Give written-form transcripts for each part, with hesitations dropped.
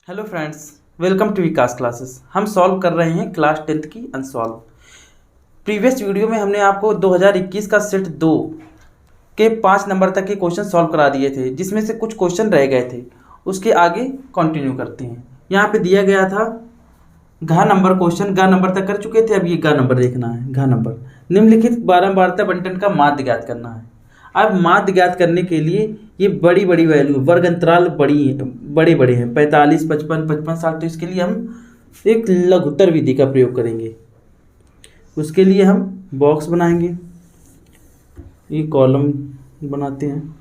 Hello friends, welcome to Vikas classes. हम solve कर रहे हैं क्लास 10th की अनसॉल्व। प्रीवियस वीडियो में हमने आपको 2021 का सेट 2 के 5 नंबर तक के क्वेश्चन सॉल्व करा दिए थे, जिसमें से कुछ क्वेश्चन रह गए थे। उसके आगे कंटिन्यू करते हैं। यहाँ पे दिया गया था घ नंबर क्वेश्चन, घ नंबर तक कर चुके थे। अब ये घ नंबर देखना है। घ नंबर निम्नलिखित बारंबारता बंटन का माध्य ज्ञात करना है। अब माध्य ज्ञात करने के लिए ये बड़ी बड़ी वैल्यू, वर्ग अंतराल बड़े बड़े हैं, 45, 55, 55, 60। तो इसके लिए हम एक लघुत्तर विधि का प्रयोग करेंगे। उसके लिए हम बॉक्स बनाएंगे, ये कॉलम बनाते हैं।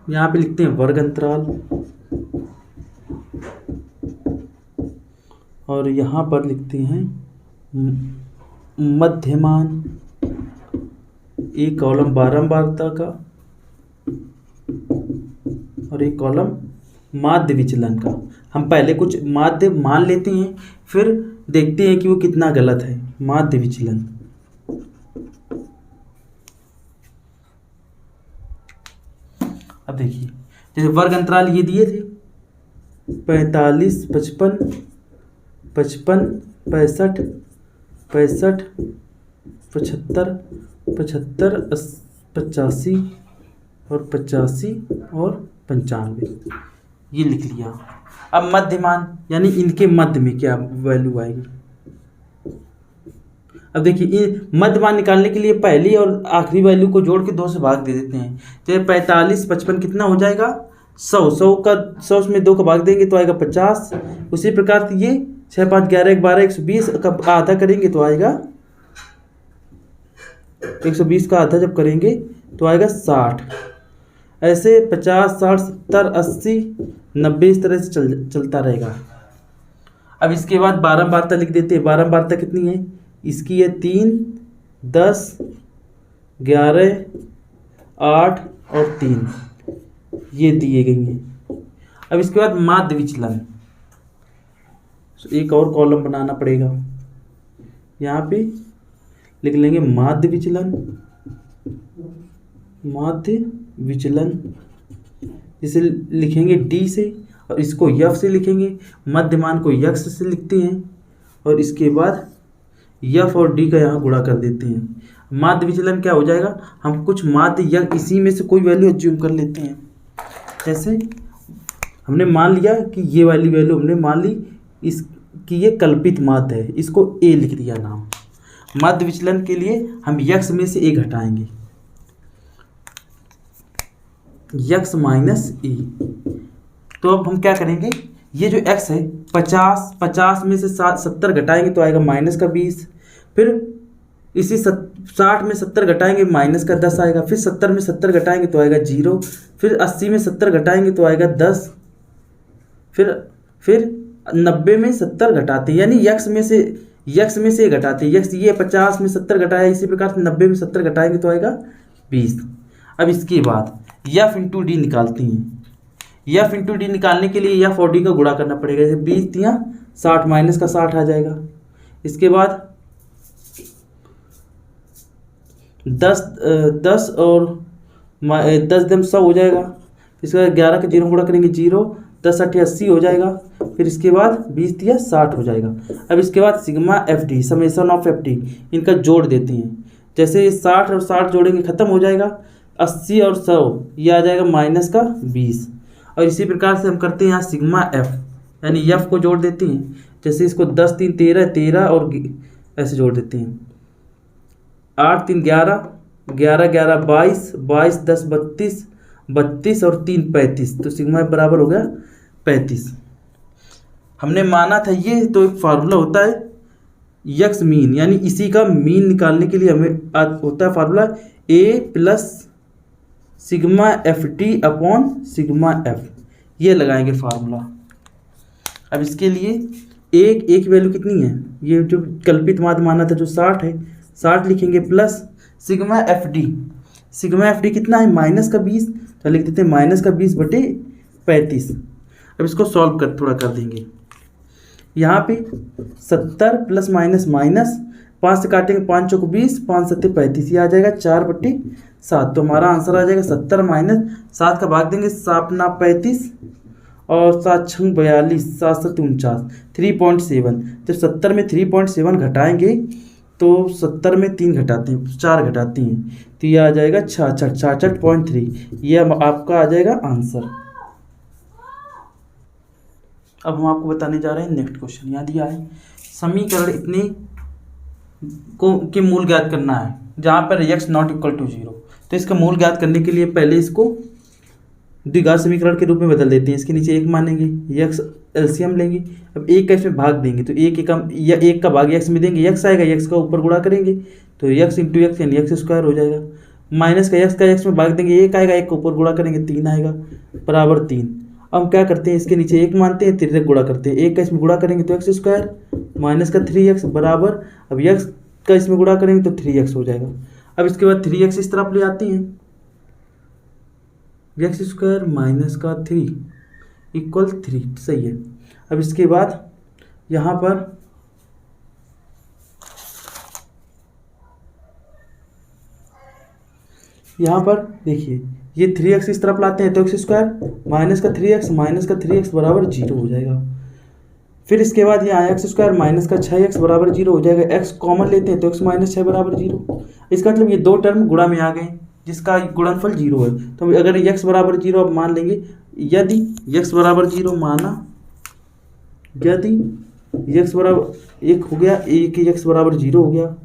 यहाँ पे लिखते हैं वर्ग अंतराल, और यहाँ पर लिखते हैं मध्यमान। एक कॉलम बारंबारता का और एक कॉलम माध्य विचलन का। हम पहले कुछ माध्य मान लेते हैं, फिर देखते हैं कि वो कितना गलत है। माध्य विचलन, अब देखिए, जैसे वर्ग अंतराल ये दिए थे 45, 55, 55, 65, 65, 75, 75, 85 और 85 और 95, ये लिख लिया। अब मध्यमान यानी इनके मध्य में क्या वैल्यू आएगी। अब देखिए, मध्यमान निकालने के लिए पहली और आखिरी वैल्यू को जोड़ के 2 से भाग दे देते हैं। जैसे 45, 55 कितना हो जाएगा 100 में 2 का भाग देंगे तो आएगा 50। उसी प्रकार से ये 6, 5, 11, 1, 12, 120 का आधा करेंगे तो आएगा 120 का आधा जब करेंगे तो आएगा 60। ऐसे 50, 60, 70, 80, 90 इस तरह से चलता रहेगा। अब इसके बाद बारंबारता लिख देते हैं। बारंबारता कितनी है इसकी है 3, 10, 11, 8 और 3, ये दिए गई हैं। अब इसके बाद माध्य विचलन, एक और कॉलम बनाना पड़ेगा। यहाँ पे लिख लेंगे माध्य विचलन। माध्य विचलन इसे लिखेंगे डी से, और इसको यफ से लिखेंगे। मध्यमान को यक्ष से लिखते हैं, और इसके बाद यफ और डी का यहाँ गुणा कर देते हैं। माध्य विचलन क्या हो जाएगा, हम कुछ माध्य या इसी में से कोई वैल्यू एज्यूम कर लेते हैं। जैसे हमने मान लिया कि ये वाली वैल्यू हमने मान ली कि ये कल्पित माध्य है, इसको ए लिख दिया नाम। माध्य विचलन के लिए हम यक्ष में से ए घटाएंगे, यक्ष माइनस ए। तो अब हम क्या करेंगे, ये जो x है 50 में से 70 घटाएंगे तो आएगा माइनस का 20। फिर इसी 60 में 70 घटाएंगे माइनस का 10 आएगा। फिर 70 में 70 घटाएंगे तो आएगा 0। फिर 80 में 70 घटाएंगे तो आएगा 10। फिर 90 में 70 घटाते हैं, यानी यक्ष में से घटाते हैं। यक्ष ये 50 में 70 घटाया, इसी प्रकार से 90 में 70 घटाएंगे तो आएगा 20। अब इसके बाद यफ इंटू डी निकालते हैं। यफ इंटू डी निकालने के लिए यफ और डी का गुणा करना पड़ेगा। जैसे 20 या 60, माइनस का 60 आ जाएगा। इसके बाद 10 और 10 दम 100 हो जाएगा। इसके बाद 11 का 0 गुणा करेंगे 0, 10 8 80 हो जाएगा। फिर इसके बाद 20 दिया 60 हो जाएगा। अब इसके बाद sigma F D, summation of F D, इनका जोड़ देते हैं। जैसे 60 और 60 जोड़ेंगे खत्म हो जाएगा। 80 और 100 ये आ जाएगा माइनस का 20। और इसी प्रकार से हम करते हैं यहाँ सिग्मा एफ, यानी एफ को जोड़ देते हैं। जैसे इसको 10 3 13 13 और ऐसे जोड़ देते हैं। 8 3 11 11 11 22 22 10 32 32 और 3 35। तो सिग्मा एफ बराबर हो गया 35। हमने माना था ये, तो एक फार्मूला होता है यक्स मीन, यानी इसी का मीन निकालने के लिए हमें होता है formula A plus sigma F T upon sigma F, ये लगाएंगे फार्मूला। अब इसके लिए एक वैल्यू कितनी है, ये जो कल्पित माध्य माना था जो 60 है, 60 लिखेंगे plus sigma F D. Sigma F D कितना है माइनस का 20, तो लिख देते हैं माइनस का 20 बटे 35। अब इसको सॉल्व थोड़ा कर देंगे। यहाँ पे 70 प्लस माइनस माइनस 5 से काटेंगे, 5 चौक 20, 5 सत्ते 35, ये आ जाएगा 4/7। तो हमारा आंसर आ जाएगा 70 माइनस 7 का भाग देंगे, 7 ना 35 और 7 छंग 42, 7 सत्ते 49, 3.7। जब 70 में 3.7 घटाएंगे तो 70 में 3 घटाते हैं, 4 घटाते हैं, तो ये आ जाएगा 66.3। ये आपका आ जाएगा आंसर। अब हम आपको बताने जा रहे हैं नेक्स्ट क्वेश्चन। यहाँ दिया है समीकरण इतने को के मूल ज्ञात करना है जहाँ पर x नॉट इक्वल टू 0। तो इसका मूल ज्ञात करने के लिए पहले इसको द्विघात समीकरण के रूप में बदल देते हैं। इसके नीचे एक मानेंगे, x एलसीएम लेंगे। अब एक का इसमें भाग देंगे तो एक एकम या एक का भाग x में देंगे, x आएगा, x का ऊपर गुणा करेंगे तो x इंटू एक्स यानी एक्स स्क्वायर हो जाएगा। माइनस का x में भाग देंगे, एक आएगा, एक का ऊपर गुणा करेंगे 3 आएगा बराबर 3। अब हम क्या करते हैं, इसके नीचे एक मानते हैं, तिरक गुणा करते हैं। एक का इसमें गुणा करेंगे तो एक्स स्क्वायर माइनस का 3x बराबर, अब x का इसमें गुणा करेंगे तो 3x हो जाएगा। अब इसके बाद 3x इस तरफ ले आते हैं, एक्स स्क्वायर माइनस का 3 इक्वल 3, सही है। अब इसके बाद यहाँ पर देखिए, ये 3x इस तरफ लाते हैं तो एक्स स्क्वायर माइनस का 3x बराबर 0 हो जाएगा। फिर इसके बाद यहाँ एक्स स्क्वायर माइनस का 6x बराबर 0 हो जाएगा। x कॉमन लेते हैं तो x माइनस 6 बराबर 0। इसका मतलब ये दो टर्म गुणा में आ गए जिसका गुणनफल 0 है। तो अगर x बराबर 0 अब मान लेंगे, यदि x बराबर 0 माना, यदि x बराबर 1 हो गया, एक x बराबर 0 हो गया,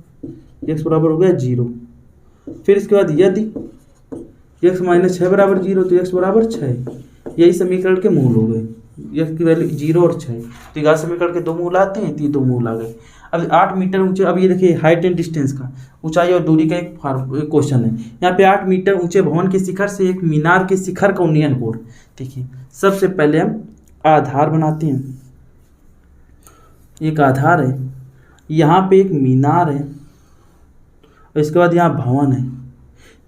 x बराबर हो गया 0। फिर इसके बाद यदि x माइनस 6 बराबर 0 तो x बराबर 6। यही समीकरण के मूल हो गए, x की वैल्यू 0 और 6। तो द्विघात समीकरण के दो मूल आते हैं, तो ये दो मूल आ गए। अब 8 मीटर ऊंचे, अब ये देखिए हाइट एंड डिस्टेंस का, ऊंचाई और दूरी का एक क्वेश्चन है। यहाँ पे 8 मीटर ऊंचे भवन के शिखर से एक मीनार के शिखर का उन्नयन कोण। देखिए सबसे पहले हम आधार बनाते हैं। एक आधार है, यहाँ पे एक मीनार है और इसके बाद यहाँ भवन है।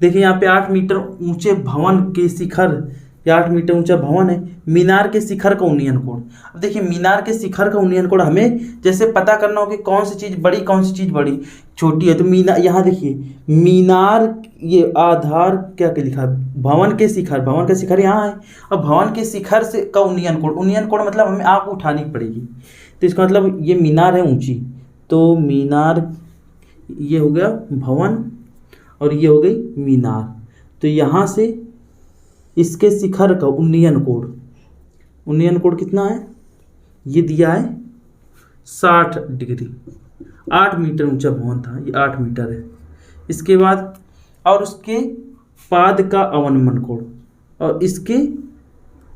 देखिए यहाँ पे 8 मीटर ऊंचे भवन के शिखर, या 8 मीटर ऊंचा भवन है, मीनार के शिखर का उन्नयन कोण। अब देखिए मीनार के शिखर का उन्नयन कोण हमें जैसे पता करना हो कि कौन सी चीज़ बड़ी कौन सी चीज़ बड़ी छोटी है। तो मीनार, यहाँ देखिए मीनार, ये आधार क्या क्या लिखा है, भवन के शिखर, भवन का शिखर यहाँ है। अब भवन के शिखर से का उन्नयन कोण, उन्नयन कोण मतलब हमें आँख उठानी पड़ेगी। तो इसका मतलब ये मीनार है ऊँची, तो मीनार ये हो गया भवन और ये हो गई मीनार। तो यहाँ से इसके शिखर का उन्नयन कोण, उन्नयन कोण कितना है, ये दिया है 60 डिग्री। 8 मीटर ऊंचा भवन था, ये 8 मीटर है। इसके बाद और उसके पाद का अवनमन कोण और इसके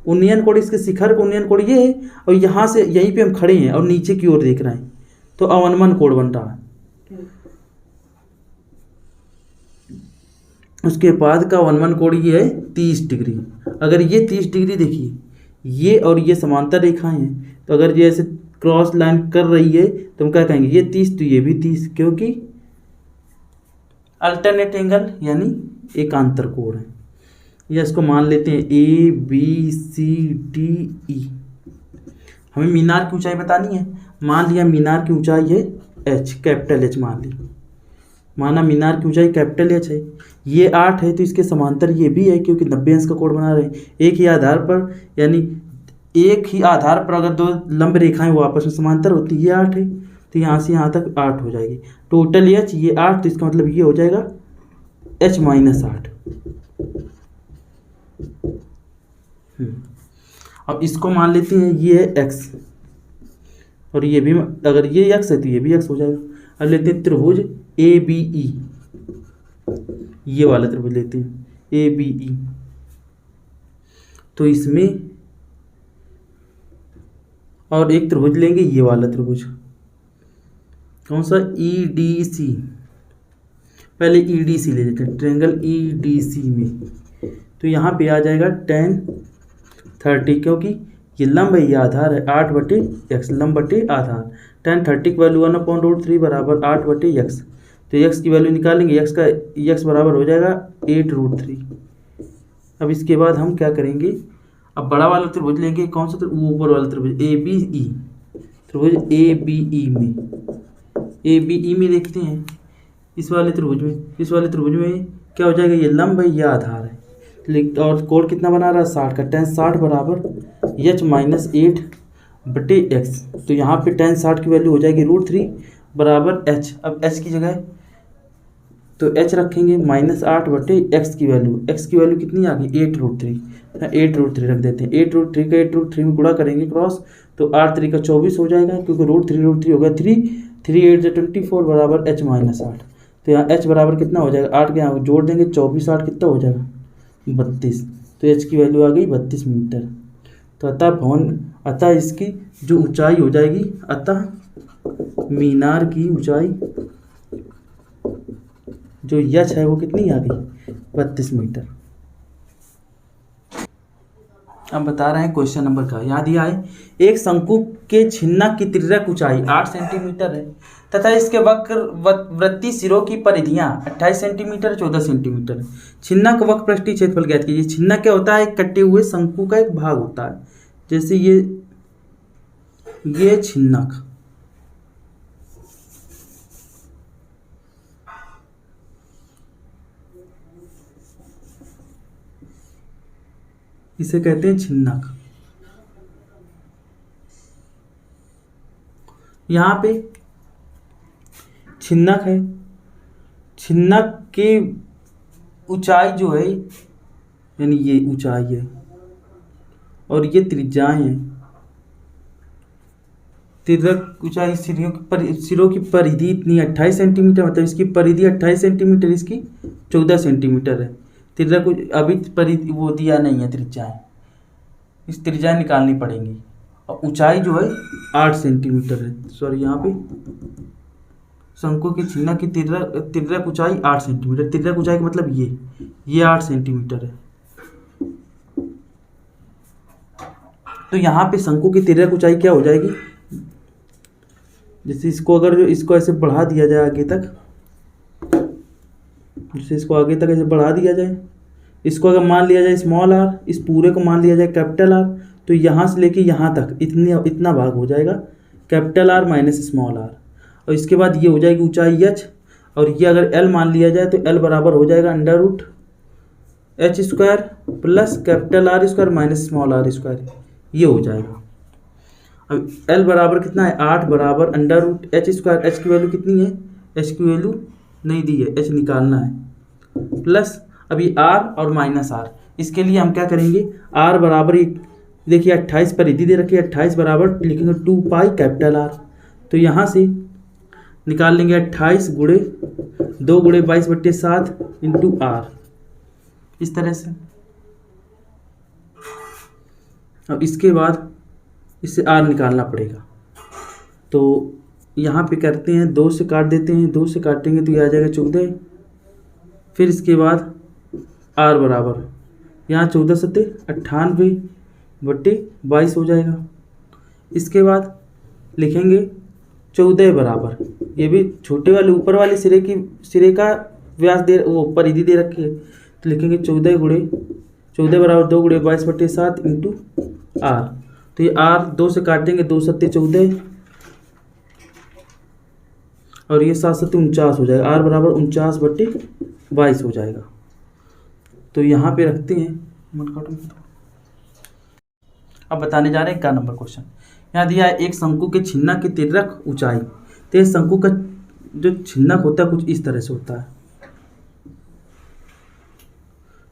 उन्नयन कोण, इसके शिखर का उन्नयन कोण ये है, और यहाँ से यहीं पे हम खड़े हैं और नीचे की ओर देख रहे हैं तो अवनमन कोण बन रहा है। उसके बाद का अवनमन कोण ये है 30 डिग्री। अगर ये 30 डिग्री देखिए, ये और ये समांतर रेखाएं हैं, तो अगर ये ऐसे क्रॉस लाइन कर रही है तो हम क्या कहेंगे, ये 30 तो ये भी 30, क्योंकि अल्टरनेट एंगल यानी एकांतर कोण है। या इसको मान लेते हैं ABCDE। हमें मीनार की ऊंचाई बतानी है। मान लिया मीनार की ऊंचाई है H, कैपिटल H मान ली, माना मीनार की ऊंचाई कैपिटल H है, ये 8 है तो इसके समांतर ये भी है, क्योंकि 90 अंश का कोण बना रहे हैं। एक ही आधार पर, यानी एक ही आधार पर अगर दो लंब रेखाएं वो आपस में समांतर होती है, ये 8 है तो यहाँ से यहाँ तक 8 हो जाएगी। टोटल H ये 8, तो इसका मतलब ये हो जाएगा H माइनस 8। अब इसको मान लेते हैं ये है x, और ये भी, अगर ये x है तो ये भी x हो जाएगा। अब लेते हैं त्रिभुज ABE, ये वाला त्रिभुज लेते हैं ABE। तो इसमें और एक त्रिभुज लेंगे, ये वाला त्रिभुज कौन सा, EDC। पहले EDC ले लेते हैं, ट्रायंगल EDC में, तो यहाँ पे आ जाएगा tan 30, क्योंकि ये लंब है, ये आधार है 8/x, लंब बटे आधार। tan 30 की वैल्यू 1/√3 बराबर 8/x। तो x की वैल्यू निकालेंगे, x बराबर हो जाएगा 8√3। अब इसके बाद हम क्या करेंगे, अब बड़ा वाला त्रिभुज लेंगे, कौन सा ऊपर वाला त्रिभुज ABE। त्रिभुज ए बी ई में देखते हैं, इस वाले त्रिभुज में क्या हो जाएगा, ये लंब है, ये आधार है। और कोण कितना बना रहा है, 60 का। tan 60 बराबर h-8/x। तो यहाँ पे tan 60 की वैल्यू हो जाएगी √3 बराबर h। अब h की जगह तो h रखेंगे -8/x की वैल्यू। x की वैल्यू कितनी आ गई, 8√3। 8√3 रख देते हैं। 8√3 का 8√3 में गुणा करेंगे क्रॉस, तो 8 3 का 24 हो जाएगा, क्योंकि √3 हो गया 3, 3 8 24 बराबर h-8। तो यहाँ h बराबर कितना हो जाएगा, 8 के यहाँ जोड़ देंगे, 24 8 कितना हो जाएगा, 32। तो h की वैल्यू आ गई 32 मीटर। तो अतः इसकी जो ऊंचाई हो जाएगी, अतः मीनार की ऊंचाई जो यच है वो कितनी आ गई, 32 मीटर। अब बता रहे हैं क्वेश्चन नंबर का, यहाँ दिया है एक शंकु के छिन्नक की तिर्यक ऊंचाई 8 सेंटीमीटर है तथा इसके वृत्तीय सिरों की परिधियां 28 सेंटीमीटर 14 सेंटीमीटर है। छिन्नक वक्र पृष्ठीय क्षेत्रफल ज्ञात कीजिए। छिन्नक क्या होता है, एक कटे हुए शंकु का एक भाग होता है, जैसे ये छिन्नक, इसे कहते हैं छिन्नक। यहाँ पे छिन्नक है, छिन्नक की ऊंचाई जो है, यानी ये ऊंचाई है और ये त्रिज्याएं हैं। तिर्यक ऊंचाई सिरों की परिधि इतनी 28 सेंटीमीटर, मतलब इसकी परिधि 28 सेंटीमीटर, इसकी 14 सेंटीमीटर है। तिर्यक अभी परिधि वो दिया नहीं है, त्रिज्याएं, इस त्रिज्याएं निकालनी पड़ेंगी। और ऊंचाई जो है 8 सेंटीमीटर है। सॉरी, यहाँ पे शंकु की छिन्नक की तिर्यक ऊंचाई 8 सेंटीमीटर। तिर्यक ऊंचाई का मतलब ये 8 सेंटीमीटर है। तो यहाँ पे शंकु की तिर्यक ऊंचाई क्या हो जाएगी, जैसे इसको ऐसे बढ़ा दिया जाए आगे तक, जैसे इसको आगे तक ऐसे बढ़ा दिया जाए, इसको अगर मान लिया जाए स्मॉल आर, इस पूरे को मान लिया जाए कैपिटल आर, तो यहाँ से लेके यहाँ तक इतना भाग हो जाएगा capital R minus small R. और इसके बाद ये हो जाएगी ऊंचाई h, और ये अगर l मान लिया जाए तो l बराबर हो जाएगा √h² plus capital R square minus small r square, ये हो जाएगा। अब l बराबर कितना है, 8 बराबर √h²। h की वैल्यू कितनी है, h की वैल्यू नहीं दी है, h निकालना है, प्लस अभी r और माइनस r। इसके लिए हम क्या करेंगे, r बराबर देखिए 28 परिधि दे रखी है, 28 बराबर लिखेंगे 2 पाई कैपिटल R। तो यहाँ से निकाल लेंगे 28 गुणे 2 गुणे 22/7 इंटू R, इस तरह से। अब इसके बाद इससे R निकालना पड़ेगा, तो यहाँ पे करते हैं 2 से काट देते हैं, 2 से काटेंगे तो ये आ जाएगा 14। फिर इसके बाद R बराबर यहाँ 14 सत्ते 98/22 हो जाएगा। इसके बाद लिखेंगे 14 बराबर, ये भी छोटे वाले ऊपर वाले सिरे का व्यास वो परिधि दे रखी है, तो लिखेंगे 14 बराबर 2 गुणे 22/7 इंटू R। तो ये R 2 से काट देंगे, 2 सत्ते 14 और ये 7 सत्ते 49 हो जाएगा। R बराबर 49/22 हो जाएगा। तो यहाँ पे रखते हैं। अब बताने जा रहे हैं का नंबर क्वेश्चन। यहाँ दिया है एक शंकु के छिन्नक की तिर्यक ऊंचाई। तो ये शंकु का जो छिन्नक होता है कुछ इस तरह से होता है।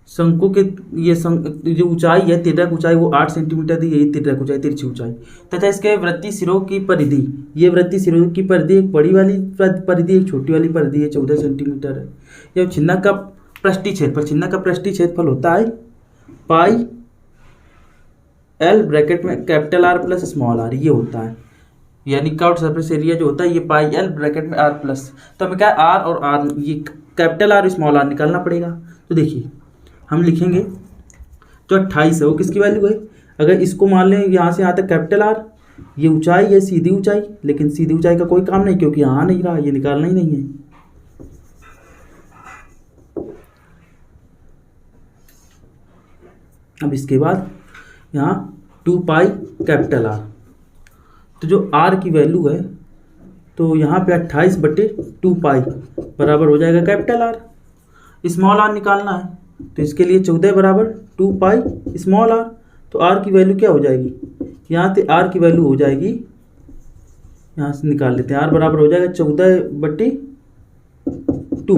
शंकु के ये जो ऊंचाई है, तिर्यक ऊंचाई, वो 8 सेंटीमीटर दी है, तिर्यक ऊंचाई, तिरछी ऊंचाई, तथा इसके वृत्तीय सिरों की परिधि, ये वृत्तीय सिरों की परिधि, एक बड़ी वाली परिधि, एक छोटी वाली परिधि है, 14 सेंटीमीटर है। यह छिन्नक का पृष्ठीय क्षेत्रफल, छिन्नक का पृष्ठीय क्षेत्रफल होता है पाई L ब्रैकेट में capital R plus small r, ये होता है। यानी कट सरफेस एरिया जो होता है ये पाई L ब्रैकेट में R प्लस, तो हमें क्या है R और R, ये कैपिटल R स्मॉल r निकालना पड़ेगा। तो देखिए हम लिखेंगे जो 28 है वो किसकी वैल्यू है, अगर इसको मान लें यहाँ से यहाँ तक कैपिटल R, ये ऊंचाई है, सीधी ऊंचाई, लेकिन सीधी ऊंचाई का कोई काम नहीं क्योंकि यहाँ नहीं रहा, ये निकालना ही नहीं है। अब इसके बाद यहाँ 2 पाई कैपिटल R, तो जो आर की वैल्यू है तो यहाँ पे 28/2 पाई बराबर हो जाएगा कैपिटल आर। स्मॉल आर निकालना है तो इसके लिए 14 बराबर 2 पाई स्मॉल आर। तो आर की वैल्यू क्या हो जाएगी, यहाँ से आर की वैल्यू हो जाएगी, यहाँ से निकाल लेते हैं, आर बराबर हो जाएगा 14/2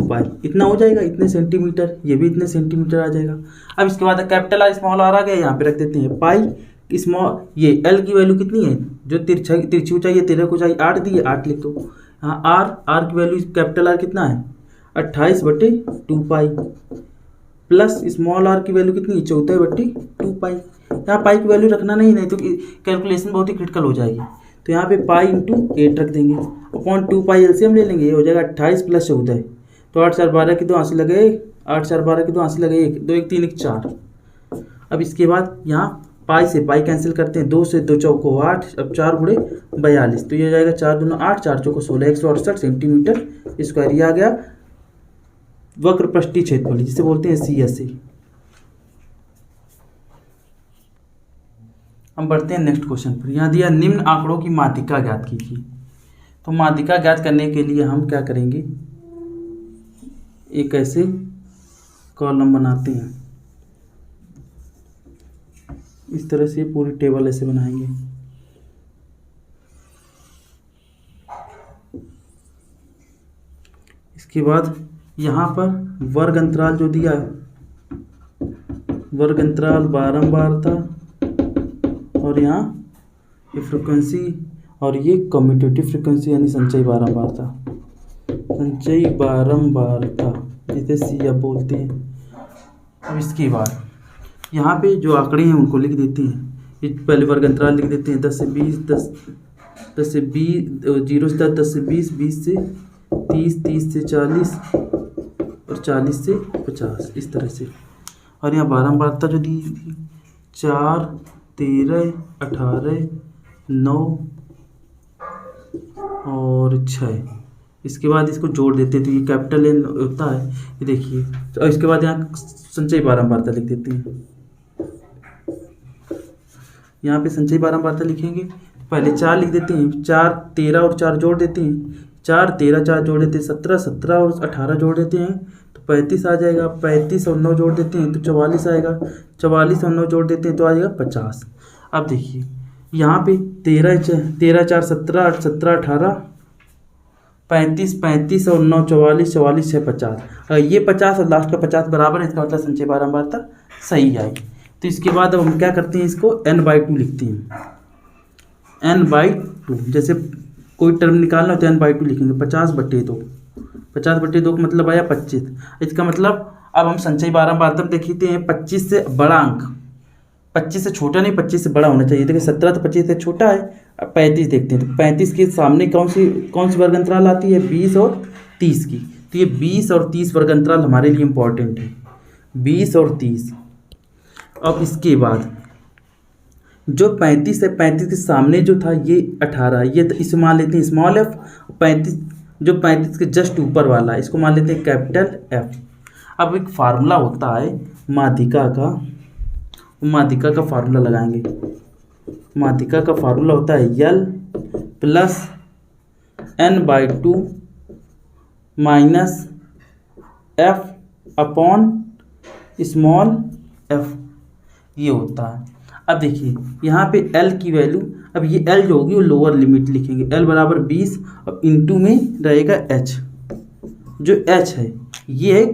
पाई। इतना हो जाएगा, इतने सेंटीमीटर, ये भी इतने सेंटीमीटर आ जाएगा। अब इसके बाद कैपिटल आर स्मॉल आर आ गया, यहाँ पे रख देते हैं पाई स्मॉल, ये एल की वैल्यू कितनी है, जो तिरछी ऊंचाई है, तिरक ऊंचाई 8 दी है, 8 लिख दो। यहाँ आर की वैल्यू कैपिटल आर कितना है 28/2 पाई प्लस स्मॉल आर की वैल्यू कितनी है 14/2 पाई। यहाँ पाई की वैल्यू रखना नहीं तो कैलकुलेशन बहुत ही क्रिटिकल हो जाएगी। तो यहाँ पे पाई इंटू 8 रख देंगे, अपॉन 2 पाई एलसीएम ले लेंगे, ये हो जाएगा 28 + 14। तो 8 4 12 की 2 आंसर लगे, 8 4 12 की 2 आंसर लगे 1 2 1 3 1 4। अब इसके बाद यहाँ पाई से पाई कैंसिल करते हैं, 2 से 2 चौको 8, अब 4 गुणे 42, तो ये हो जाएगा 4 दूना 8 4 चौको 16, 168 सेंटीमीटर स्क्वायर। ये आ गया वक्र पृष्ठीय क्षेत्रफल, जिसे बोलते हैं CSA। हम बढ़ते हैं नेक्स्ट क्वेश्चन पर। यहाँ दिया निम्न आंकड़ों की माध्यिका ज्ञात कीजिए। तो माध्यिका ज्ञात करने के लिए हम क्या करेंगे, एक ऐसे कॉलम बनाते हैं, इस तरह से पूरी टेबल ऐसे बनाएंगे। इसके बाद यहाँ पर वर्ग अंतराल जो दिया है, वर्ग अंतराल बारंबारता, और यहाँ ये फ्रिक्वेंसी, और ये कम्यूटेटिव फ्रिक्वेंसी यानी संचयी बारंबारता, संचयी बारंबारता जिसे सी आप बोलते हैं। अब इसके बाद यहाँ पे जो आंकड़े हैं उनको लिख देते हैं। पहले वर्ग अंतराल लिख देते हैं, 10 से 20, 10 से 20, 0 से 10, 10 से 20, 20 से 30, 30 से 40 और 40 से 50, इस तरह से। और यहाँ बारंबारता जो दी 4, 13, 18, 9 और 6। इसके बाद इसको जोड़ देते हैं तो ये कैपिटल N होता है, ये देखिए। तो इसके बाद यहाँ संचयी बारंबारता लिख देते हैं। यहाँ पे संचयी बारंबारता लिखेंगे, पहले 4 लिख देते हैं, 4 13 और 4 जोड़ देते हैं, 4 13 4 जोड़ देते हैं 17, 17 और 18 जोड़ देते हैं तो 35 आ जाएगा, 35 और 9 जोड़ देते हैं तो 44 आएगा, 44 और 9 जोड़ देते हैं तो आ जाएगा 50। अब देखिए यहाँ पे 13 4 17 8 17 18 35 35 और 9 44 44 6 50। अगर ये 50 और लास्ट का 50 बराबर है, इसका मतलब संचयी बारंबारता सही आएगी। तो इसके बाद अब हम क्या करते हैं, इसको n/2 लिखते हैं। n/2 जैसे कोई टर्म निकालना हो तो n/2 लिखेंगे। 50/2, 50/2 का मतलब आया 25। इसका मतलब अब हम संचयी बारंबारता देखते हैं 25 से बड़ा अंक, 25 से छोटा नहीं, 25 से बड़ा होना चाहिए। देखिए 17 तो 25 से छोटा है। अब 35 देखते हैं, तो 35 के सामने कौन सी वर्ग अंतराल आती है, 20 और 30 की। तो ये 20 और 30 वर्ग अंतराल हमारे लिए इम्पॉर्टेंट है, 20 और 30। अब इसके बाद जो 35 है, 35 के सामने जो था ये 18, ये तो इसे मान लेते हैं स्मॉल f। 35 जो 35 के जस्ट ऊपर वाला है इसको मान लेते हैं कैपिटल F। अब एक फार्मूला होता है माध्यिका का, माध्यिका का फार्मूला लगाएंगे। माध्यिका का फार्मूला होता है L plus n/2 minus F upon small f, ये होता है। अब देखिए यहाँ पे L की वैल्यू, अब ये L जो होगी वो लोअर लिमिट लिखेंगे, L बराबर 20 और इंटू में रहेगा H। जो H है ये है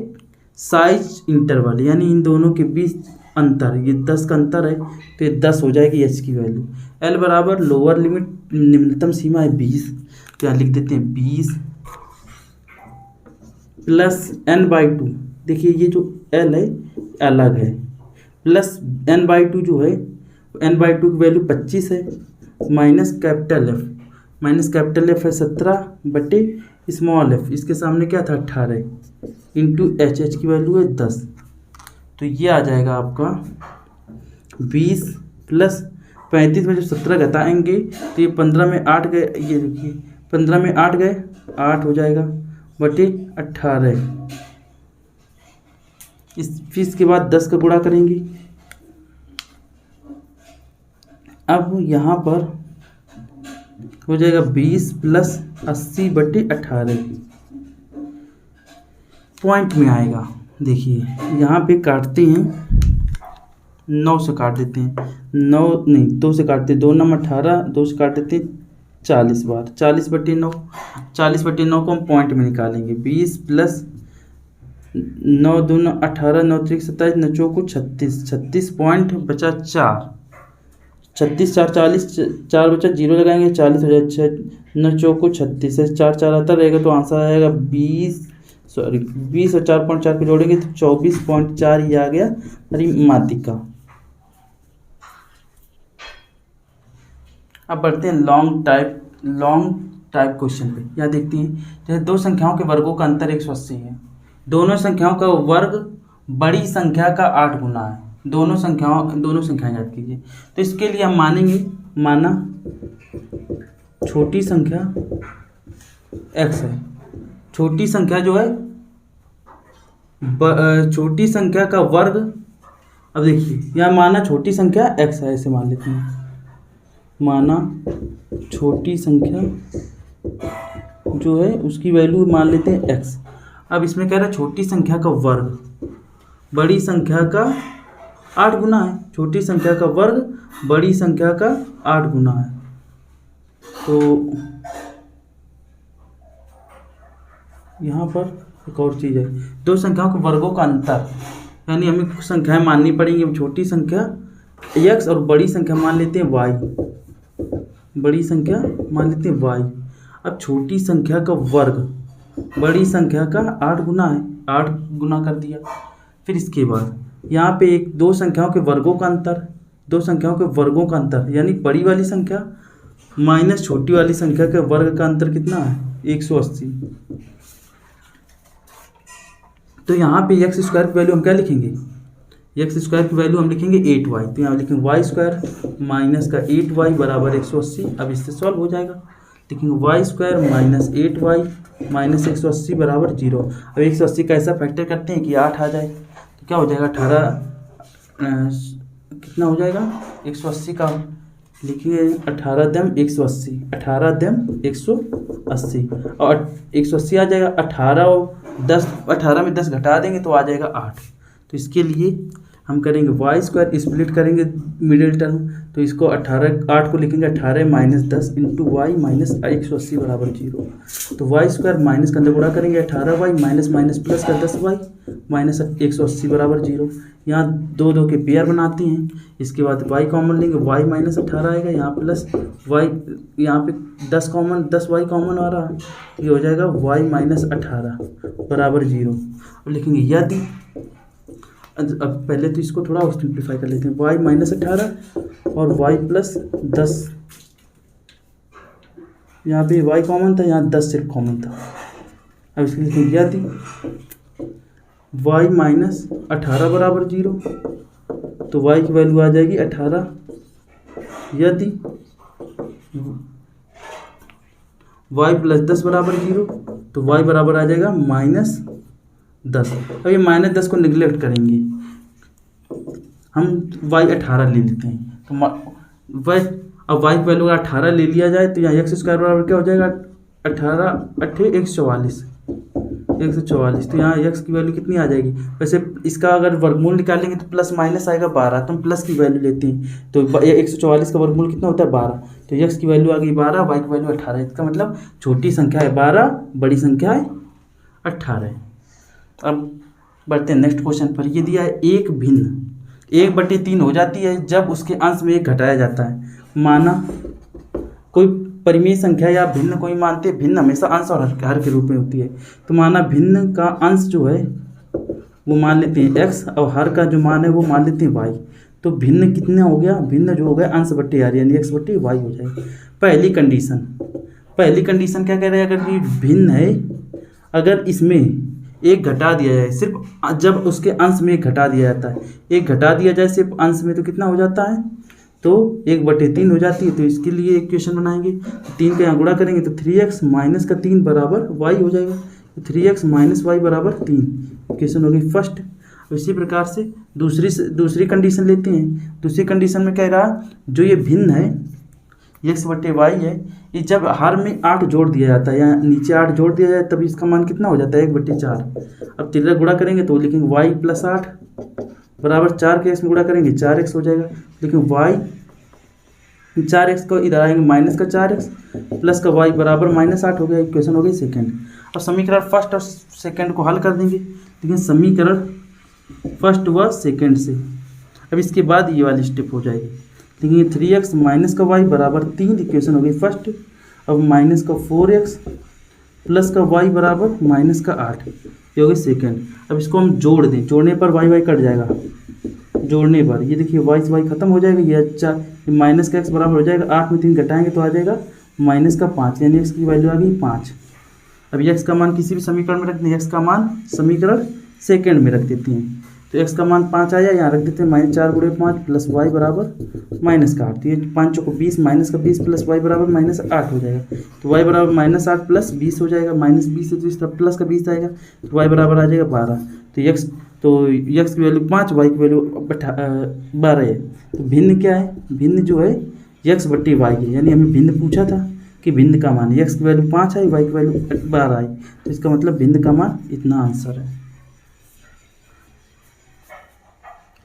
साइज इंटरवल, यानी इन दोनों के बीच अंतर, ये 10 का अंतर है तो ये 10 हो जाएगी H की वैल्यू। L बराबर लोअर लिमिट निम्नतम सीमा है 20, तो यहाँ लिख देते हैं 20 प्लस n/2। देखिए ये जो L है अलग है, प्लस n/2 जो है, n/2 की वैल्यू 25 है, minus capital F, minus capital F है 17 स्मॉल f, इसके सामने क्या था 18 इंटू H की वैल्यू है 10। तो ये आ जाएगा आपका 20 प्लस 35 में जब 17 घटाएंगे तो ये 15 में 8 गए, ये देखिए 15 में 8 गए 8 हो जाएगा बटे 18। फिर के बाद 10 का गुणा करेंगे। अब यहाँ पर हो जाएगा 20 प्लस 80/18 पॉइंट में आएगा। देखिए यहाँ पे काटते हैं, 9 से काट देते हैं, 9 नहीं 2 से काटते हैं, 2 9 18, 2 से काट देते हैं 40 बार, 40/9, 40/9 को हम पॉइंट में निकालेंगे। 20 प्लस 9 दूना 18, 9 त्रिक 27, 9 चौको 36, 36 पॉइंट बचा 4, 36 4 40, 4 बचा 0 लगाएंगे 40 हो जाए 6, 9 चौको 36 से 4 4 आता रहेगा तो आंसर आएगा 20 और 4.4 को जोड़ेंगे तो 24.4 ही आ गया हमारी माध्यिका। अब बढ़ते हैं लॉन्ग टाइप क्वेश्चन पे। यहाँ देखते हैं जैसे दो संख्याओं के वर्गों का अंतर 180 है, दोनों संख्याओं का वर्ग बड़ी संख्या का 8 गुना है। दोनों संख्याएं याद कीजिए। तो इसके लिए हम मानेंगे, माना छोटी संख्या x है, छोटी संख्या जो है छोटी संख्या का वर्ग। अब देखिए यहाँ माना छोटी संख्या x है, ऐसे मान लेते हैं, माना छोटी संख्या जो है उसकी वैल्यू मान लेते हैं x। अब इसमें कह रहा है छोटी संख्या का वर्ग बड़ी संख्या का 8 गुना है, छोटी संख्या का वर्ग बड़ी संख्या का 8 गुना है। तो यहाँ पर एक और चीज़ है, दो संख्याओं के वर्गों का अंतर, यानी हमें कुछ संख्याएं माननी पड़ेंगी। छोटी संख्या x और बड़ी संख्या मान लेते हैं y, बड़ी संख्या मान लेते हैं y। अब छोटी संख्या का वर्ग बड़ी संख्या का 8 गुना है, 8 गुना कर दिया। फिर इसके बाद यहाँ पे एक दो संख्याओं के वर्गों का अंतर, दो संख्याओं के वर्गों का अंतर यानी बड़ी वाली संख्या माइनस छोटी वाली संख्या के वर्ग का अंतर कितना है 180। तो यहाँ पे एक्स स्क्वायर की वैल्यू हम क्या लिखेंगे, एक्स स्क्वायर की वैल्यू हम लिखेंगे 8y। तो यहाँ लिखेंगे वाई स्क्वायर माइनस का 8y बराबर 180। अब इससे सॉल्व हो जाएगा, लिखेंगे Y square minus 8y minus 180 बराबर 0। अब 180 का ऐसा फैक्टर करते हैं कि 8 आ जाए, तो क्या हो जाएगा 18 कितना हो जाएगा 180 का, लिखिए 18 दम 180, 18 दम 180 और 180 आ जाएगा। 18 में 10 घटा देंगे तो आ जाएगा 8। तो इसके लिए हम करेंगे वाई स्क्वायर स्प्लिट करेंगे मिडिल टर्म, तो इसको 8 को लिखेंगे 18 माइनस 10 इंटू वाई माइनस 180 बराबर 0। तो वाई स्क्वायर माइनस के अंदर गुणा करेंगे 18y माइनस माइनस प्लस का 10y माइनस 180 बराबर 0। यहाँ दो दो के पेयर बनाते हैं, इसके बाद y कॉमन लेंगे, y माइनस 18 आएगा, यहाँ प्लस y, यहाँ पे 10y कॉमन आ रहा है, ये हो जाएगा y माइनस 18 बराबर 0। अब लिखेंगे यदि, अब पहले तो इसको थोड़ा सिंप्लीफाई कर लेते हैं, y माइनस 18 और y प्लस 10, यहाँ पे y कॉमन था, यहाँ 10 सिर्फ कॉमन था। अब इसके लिए यदि y माइनस 18 बराबर 0, तो y की वैल्यू आ जाएगी 18। यदि y प्लस 10 बराबर 0, तो y बराबर आ जाएगा माइनस 10। अब ये माइनस 10 को निगलेक्ट करेंगे, हम y 18 ले लेते हैं। तो अब y की वैल्यू 18 ले लिया जाए तो यहाँ एक्स स्क्वायर बराबर क्या हो जाएगा 18 8 144, 144। तो यहाँ x की वैल्यू कितनी आ जाएगी, वैसे इसका अगर वर्गमूल निकालेंगे तो प्लस माइनस आएगा 12, तो हम प्लस की वैल्यू लेते हैं। तो 144 का वर्गमूल कितना होता है 12, तो x की वैल्यू आ गई 12, y की वैल्यू 18। इसका मतलब छोटी संख्या है 12, बड़ी संख्या है 18। अब बढ़ते हैं नेक्स्ट क्वेश्चन पर। ये दिया है एक भिन्न 1/3 हो जाती है जब उसके अंश में 1 घटाया जाता है। माना कोई परिमेय संख्या या भिन्न कोई मानते हैं, भिन्न हमेशा अंश और हर के रूप में होती है। तो माना भिन्न का अंश जो है वो मान लेते हैं x और हर का जो मान है वो मान लेते हैं y। तो भिन्न कितना हो गया, भिन्न जो हो गया अंश बट्टे आर यानी x/y हो जाएगा। पहली कंडीशन क्या कह रहे हैं, अगर ये भिन्न है, अगर इसमें 1 घटा दिया जाए, सिर्फ जब उसके अंश में 1 घटा दिया जाता है, 1 घटा दिया जाए सिर्फ अंश में, तो कितना हो जाता है, तो 1/3 हो जाती है। तो इसके लिए इक्वेशन बनाएंगे, 3 का यहाँ गुणा करेंगे तो 3x माइनस का 3 बराबर y हो जाएगा। तो 3x माइनस y बराबर 3 इक्वेशन हो गई फर्स्ट। इसी प्रकार से दूसरी कंडीशन लेते हैं। दूसरी कंडीशन में कह रहा जो ये भिन्न है, एक्स बटे वाई है, ये जब हर में 8 जोड़ दिया जाता है या नीचे 8 जोड़ दिया जाए तब इसका मान कितना हो जाता है 1/4। अब तिलक गुणा करेंगे तो लिखेंगे वाई प्लस 8 बराबर 4 के एक्स में गुणा करेंगे 4x हो जाएगा। लेकिन वाई 4x को इधर आएंगे माइनस का 4x प्लस का y बराबर -8 हो गया। इक्वेशन हो गई सेकेंड। अब समीकरण फर्स्ट और सेकेंड को हल कर देंगे। लेकिन समीकरण फर्स्ट व सेकेंड से अब इसके बाद ये वाली स्टेप हो जाएगी। लेकिन 3x माइनस का y बराबर 3 इक्वेशन हो गई फर्स्ट। अब माइनस का 4x प्लस का y बराबर -8 ये हो गई सेकेंड। अब इसको हम जोड़ दें, जोड़ने पर y कट जाएगा, जोड़ने पर ये देखिए y से y खत्म हो जाएगा, ये अच्छा माइनस का x बराबर हो जाएगा 8 में 3 घटाएंगे तो आ जाएगा -5 यानी x की वैल्यू आ गई 5। अब x का मान किसी भी समीकरण में रख दें, x का मान समीकरण सेकेंड में रख देते हैं तो x का मान 5 आया, यहाँ रख देते हैं -4 × 5 प्लस y बराबर -8। तो ये 5 चौको 20 माइनस का 20 प्लस y बराबर -8 हो जाएगा। तो y बराबर -8 प्लस 20 हो जाएगा, -20 से तो इस तरफ प्लस का 20 आएगा तो y बराबर आ जाएगा 12। तो x की वैल्यू 5 y की वैल्यू 12 है। तो भिन्न क्या है, भिन्न जो है x बट्टी y है, यानी हमें भिन्न पूछा था कि भिन्न का मान x की वैल्यू 5 आई, y की वैल्यू 12 आई, तो इसका मतलब भिन्न का मान इतना आंसर है।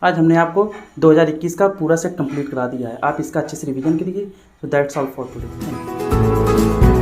आज हमने आपको 2021 का पूरा सेट कंप्लीट करा दिया है, आप इसका अच्छे से रिवीजन करिए। तो दैट्स ऑल फॉर टुडे।